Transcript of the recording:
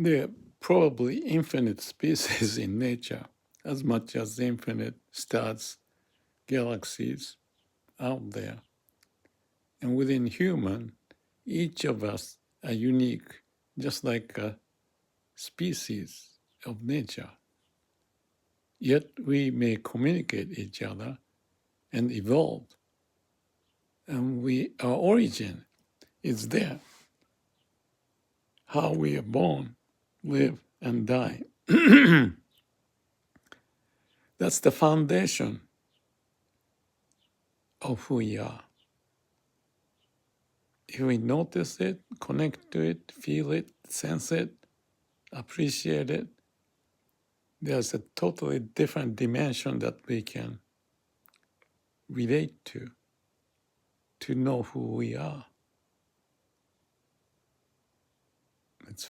There are probably infinite species in nature, as much as infinite stars, galaxies out there. And within human, each of us are unique, just like a species of nature. Yet we may communicate each other and evolve. And our origin is there, how we are born, live, and die. That's the foundation of who we are. If we notice it, connect to it, feel it, sense it, appreciate it, there's a totally different dimension that we can relate to know who we are.